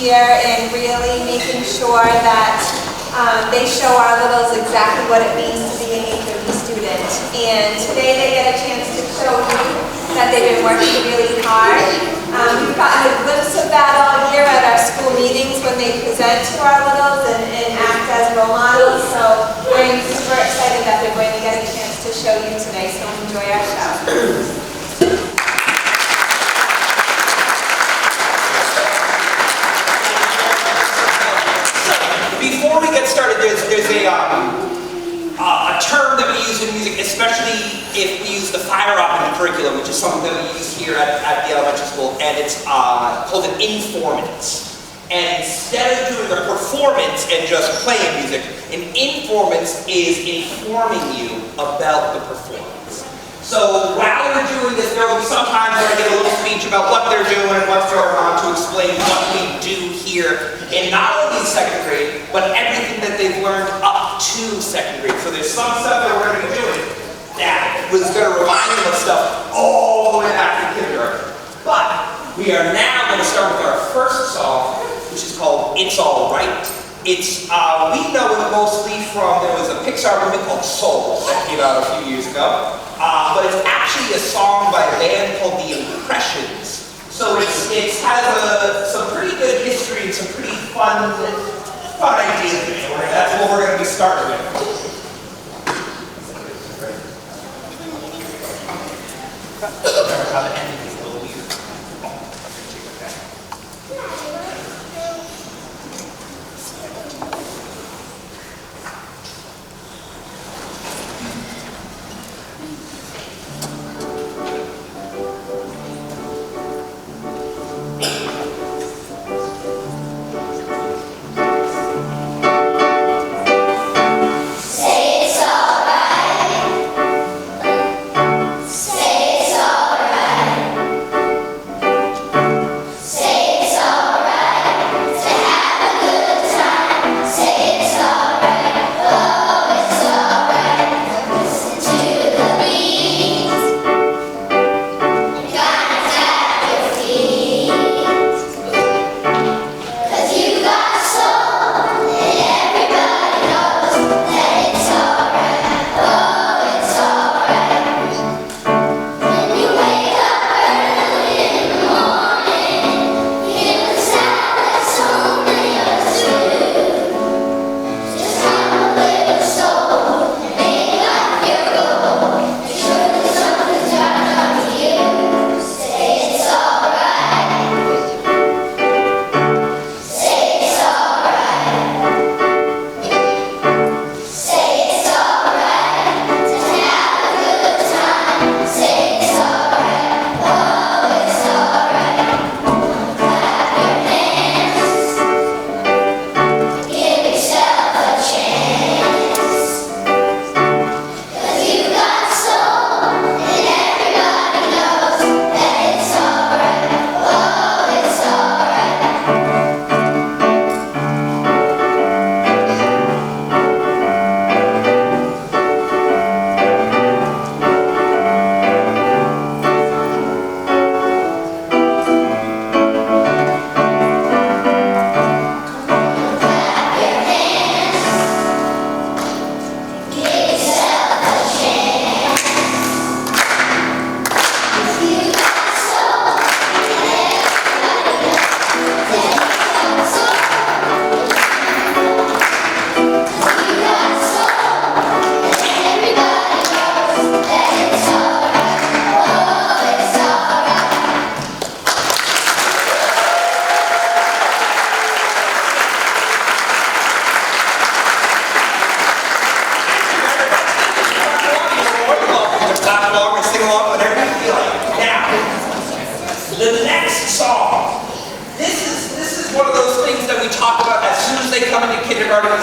year in really making sure that they show our littles exactly what it means to be an HOD student. And today they get a chance to show you that they've been working really hard. We've gotten a glimpse of that all year at our school meetings when they present to our littles and act as role models. So we're super excited that they're going to get a chance to show you today. So enjoy our show. Before we get started, there's a term that we use in music, especially if we use the fire up in the curriculum, which is something that we use here at the elementary school, and it's called an Informance. And instead of doing a performance and just playing music, an Informance is informing you about the performance. So while we're doing this, there will be some times where I get a little speech about what they're doing and what's going on to explain what we do here in not only second grade, but everything that they've learned up to second grade. So there's some stuff that we're going to be doing that was going to remind them of stuff all the way back to kindergarten. But we are now going to start with our first song, which is called It's All Right. It's, we know it mostly from, there was a Pixar movie called Soul that came out a few years ago. But it's actually a song by a band called The Impressions. So it has some pretty good history and some pretty fun ideas in it. That's what we're going to be starting with.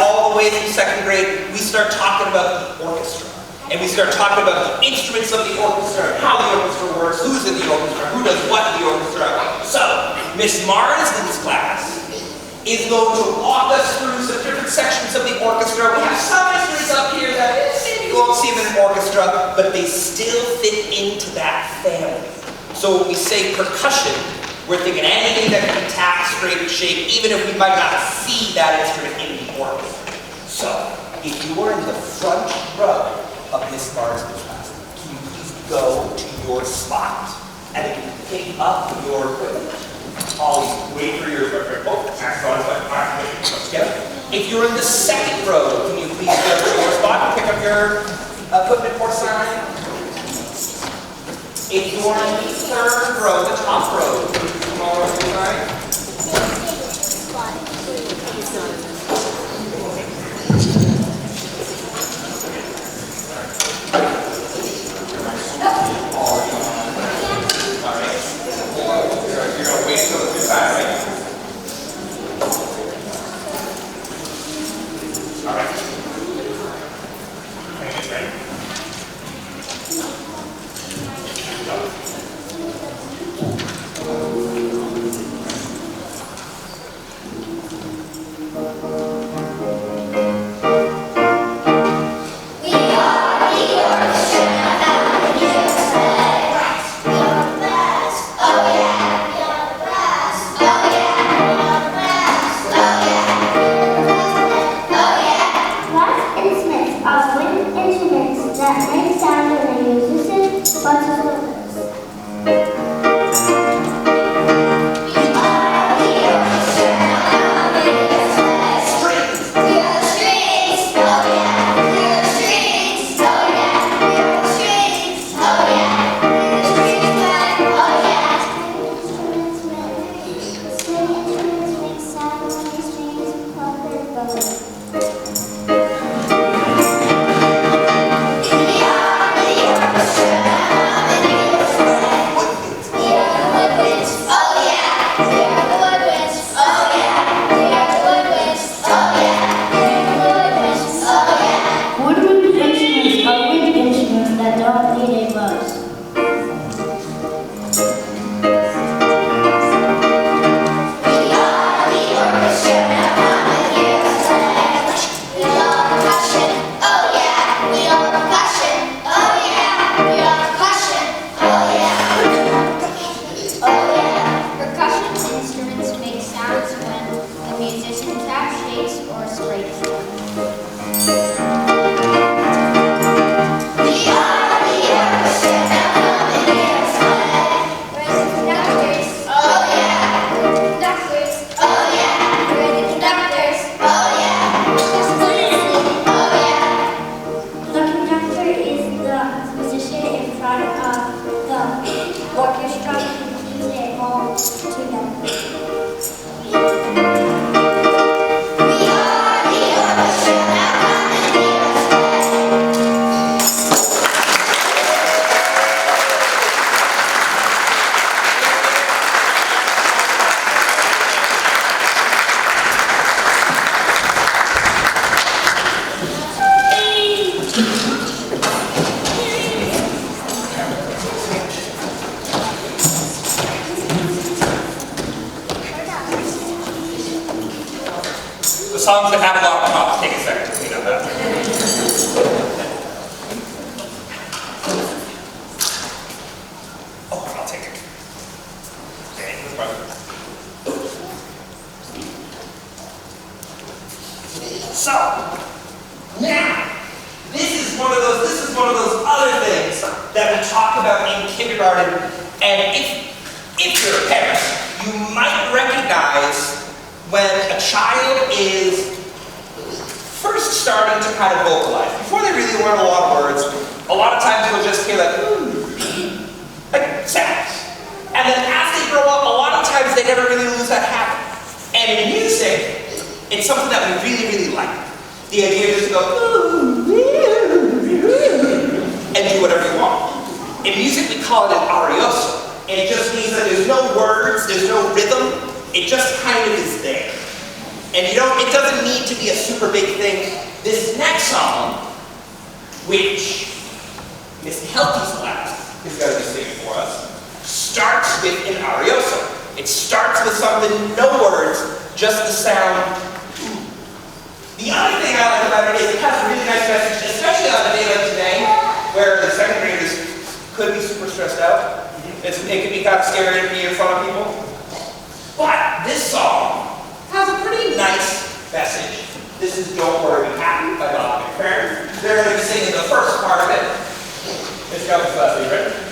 All the way through second grade, we start talking about the orchestra. And we start talking about the instruments of the orchestra, how the orchestra works, who's in the orchestra, who does what in the orchestra. So, Miss Marsden's class is going to walk us through some different sections of the orchestra. We have some instruments up here that maybe you won't see them in an orchestra, but they still fit into that family. So when we say percussion, we're thinking anything that can be tapped, straight shape, even if we might not see that instrument in the organ. So, if you are in the front row of Miss Marsden's class, can you please go to your spot and then you can pick up your equipment? I'll wait for your equipment. Oh, that's on together. If you're in the second row, can you please go to your spot and pick up your equipment for sign? If you're in the third row, the top row, can you come all over to the side? You're going to wait until it's inside, right? All right. Okay, ready? Orchestra keeps it all together. Songs that have a lot of props, take a second to clean up that. Oh, I'll take it. Okay, no problem. So, now, this is one of those other things that we talk about in kindergarten, and if you're a parent, you might recognize when a child is first starting to kind of vocalize. Before they really learn a lot of words, a lot of times they'll just hear like sounds. And then as they grow up, a lot of times they never really lose that habit. And in music, it's something that we really, really like. The idea is to go and do whatever you want. In music, we call it an Ariosa. And it just means that there's no words, there's no rhythm. It just kind of is there. And it doesn't need to be a super big thing. This next song, which Miss Helty's class is going to be singing for us, starts with an Ariosa. It starts with something, no words, just the sound. The other thing I like about it is it has a really nice message, especially on a day like today, where the second graders could be super stressed out. It could be kind of scary to be in front of people. But this song has a pretty nice message. This is Don't Worry, Be Happy by Bob McFerrin. They're going to be singing the first part of it. Let's go with Leslie, ready?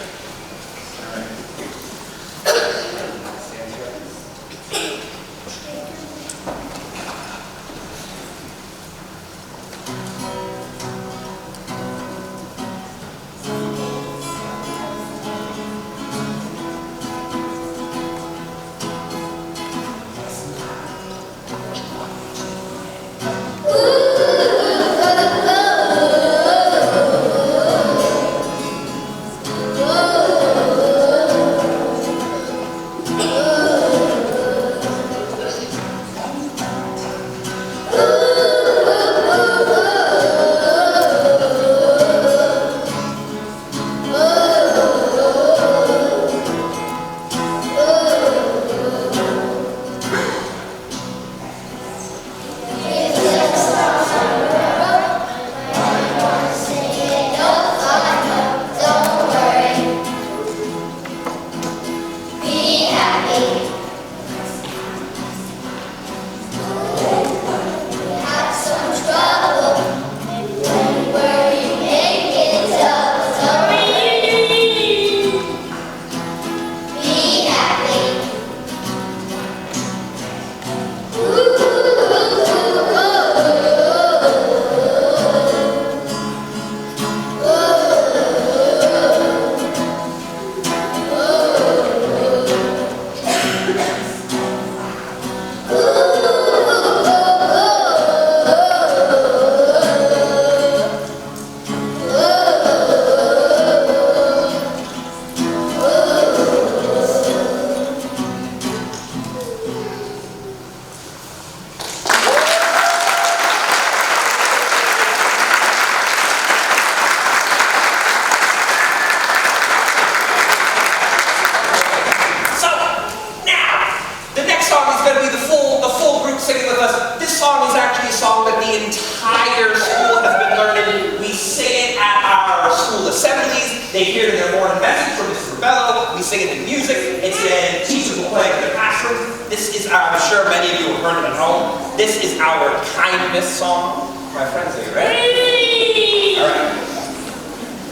They hear it in their morning message from Mr. Bello. We sing it in music. It's in teachers will play in the classroom. This is our, I'm sure many of you have heard it at home. This is our kindness song. My friends, are you ready? All right.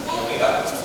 Here we go.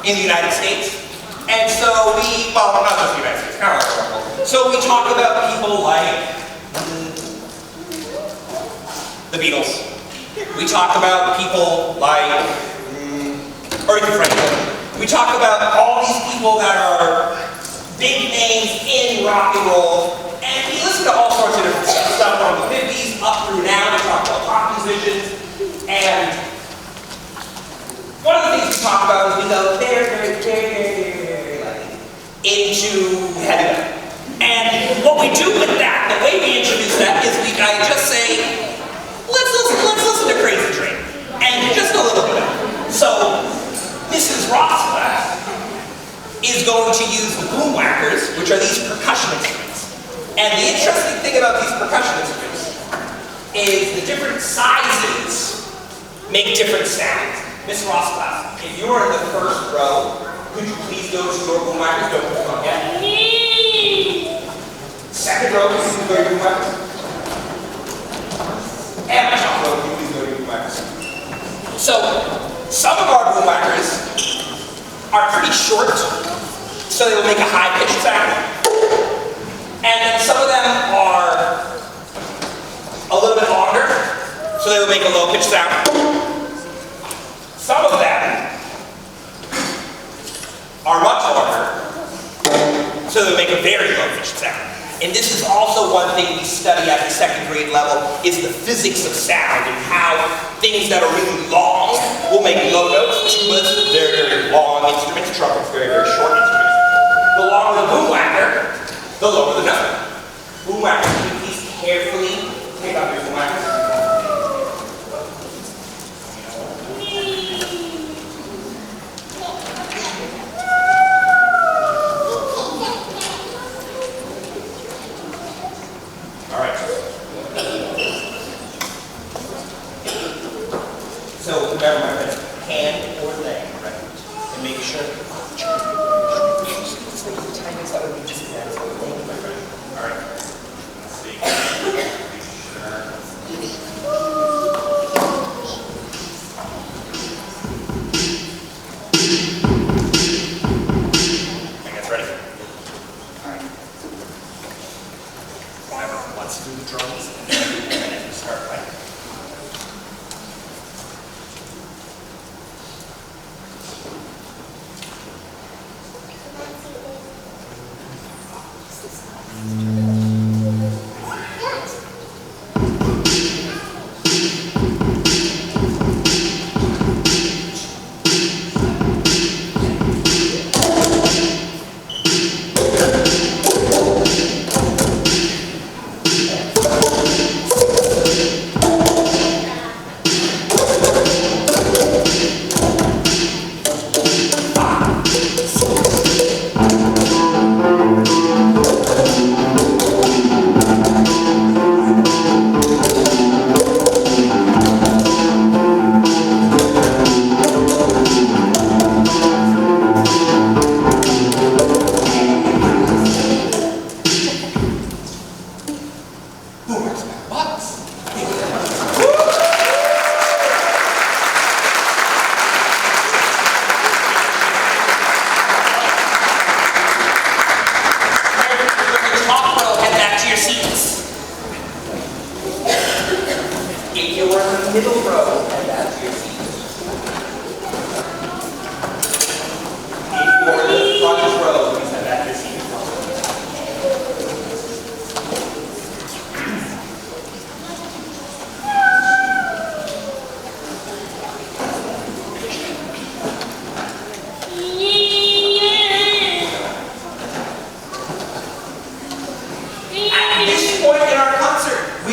In the United States. And so we, well, not just the United States, kind of like the world. So we talk about people like the Beatles. We talk about people like Aretha Franklin. We talk about all these people that are big names in rock and roll. And we listen to all sorts of different stuff from the 50s up through now. We talk about pop musicians. And one of the things we talk about is we go very into heavy metal. And what we do with that, the way we introduce that, is I just say, let's listen to Crazy Train. And just a little bit. So, Mrs. Ross class is going to use the Boomwhackers, which are these percussion instruments. And the interesting thing about these percussion instruments is the different sizes make different sounds. Miss Ross class, if you are in the first row, could you please go to your Boomwhackers? Don't put them on yet. Second row, could you go to your Boomwhackers? And my top row, could you please go to your Boomwhackers? So, some of our Boomwhackers are pretty short, so they will make a high-pitched sound. And then some of them are a little bit longer, so they will make a low-pitched sound. Some of them are much longer, so they'll make a very low-pitched sound. And this is also one thing we study at the second grade level, is the physics of sound and how things that are really long will make low notes. Tubas, very long instruments. Trumpets, very short instruments. The longer the boomwhacker, the lower the note. Boomwhacker, can you please carefully take up your boomwhacker? So remember my friends, hand or leg, right? And make sure. All right. Let's see. I guess ready? All right. Remember, let's do the drums and then start playing.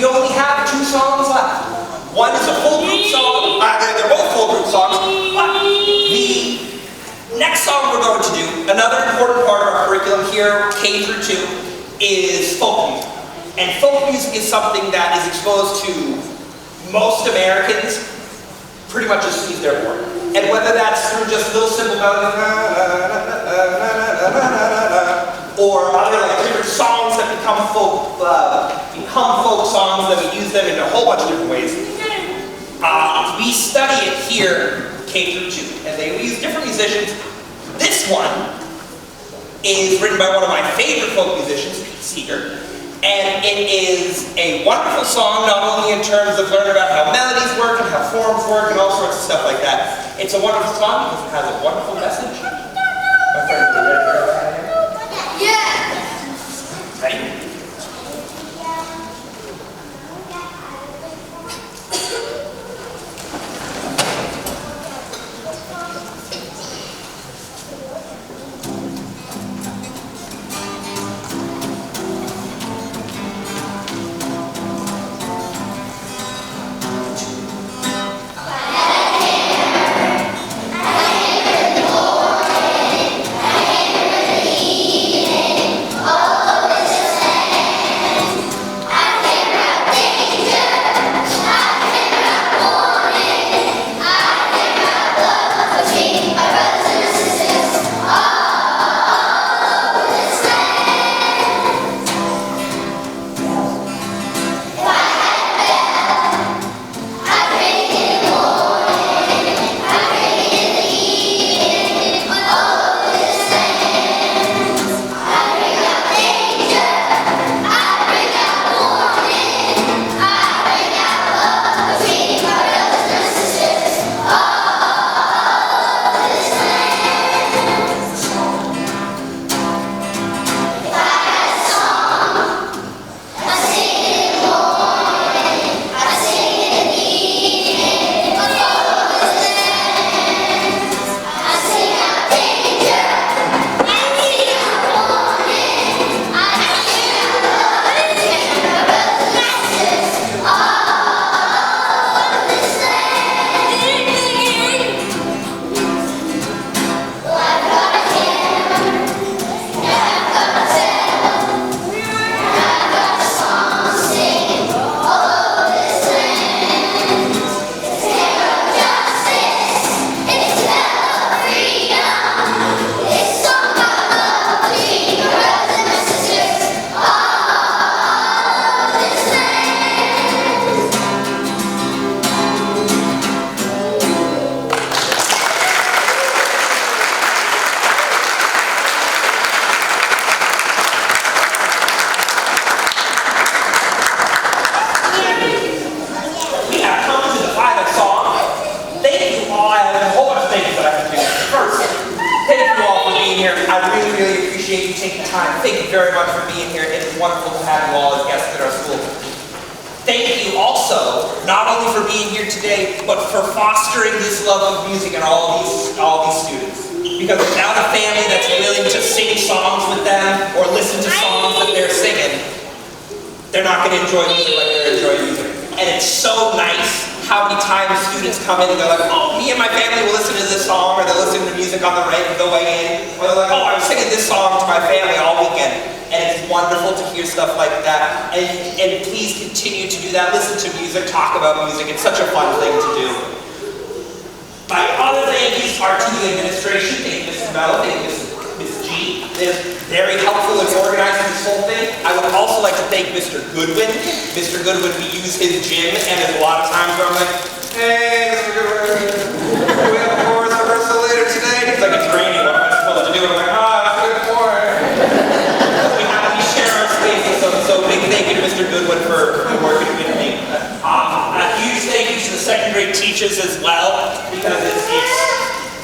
we only have 2 songs left. One is a full group song. They're both full group songs. But the next song we're going to do, another important part of our curriculum here, K through 2, is folk music. And folk music is something that is exposed to most Americans pretty much as soon as they're born. And whether that's through just little simple melodies, or other like different songs that become folk songs, that we use them in a whole bunch of different ways. We study it here, K through 2, and we use different musicians. This one is written by one of my favorite folk musicians, Pete Seeger, and it is a wonderful song, not only in terms of learning about how melodies work and how forms work and all sorts of stuff like that. It's a wonderful song because it has a wonderful message. My friends, are you ready for that? Yeah. Ready? Thank you very much for being here. It is wonderful to have you all as guests at our school. Thank you also, not only for being here today, but for fostering this love of music in all these students. Because without a family that's willing to sing songs with them or listen to songs that they're singing, they're not going to enjoy music like they're enjoying music. And it's so nice how many times students come in and they're like, oh, me and my family will listen to this song, or they'll listen to music on the way in, or they're like, oh, I'm singing this song to my family all weekend. And it's wonderful to hear stuff like that. And please continue to do that. Listen to music, talk about music. It's such a fun thing to do. My other thank yous are to the administration. Thank you, Mrs. Mello. Thank you, Ms. G. They're very helpful in organizing this whole thing. I would also like to thank Mr. Goodwin. Mr. Goodwin, we use his gym, and there's a lot of times where I'm like, hey, Mr. Goodwin, we have a chorus rehearsal later today. He's like, it's raining, what am I supposed to do? I'm like, good point. We have to share our spaces, so big thank you to Mr. Goodwin for working with me. A huge thank you to the second grade teachers as well, because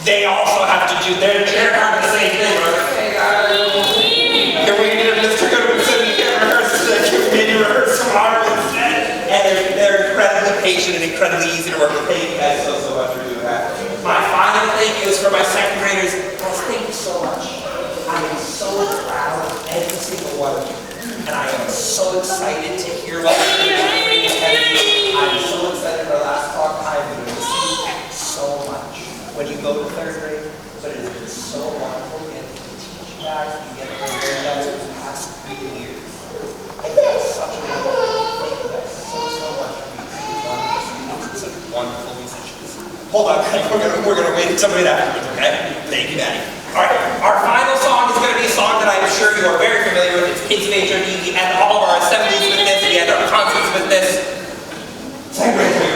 they also have to do, they're having the same thing, right? Hey guys, can we get Mr. Goodwin said we can't rehearse today, can we maybe rehearse tomorrow instead? And they're incredibly patient and incredibly easy to work with. Thank you guys so much for doing that. My final thank you is for my second graders. Guys, thank you so much. I am so proud of every single wonderful. And I am so excited to hear what you're doing. I'm so excited for our last talk. I'm going to miss you so much when you go to third grade, but it has been so wonderful getting to teach you guys and get to learn you guys over the past 3 years. I think it's such a wonderful thing. Thank you guys so much for being wonderful students and such wonderful musicians. Hold on, we're gonna wait until somebody afterwards, okay? Thank you, Maddie. All right, our final song is going to be a song that I'm sure you are very familiar with. It's Kids of HOD. We end all of our assemblies with this. We end our concerts with this. Second grade.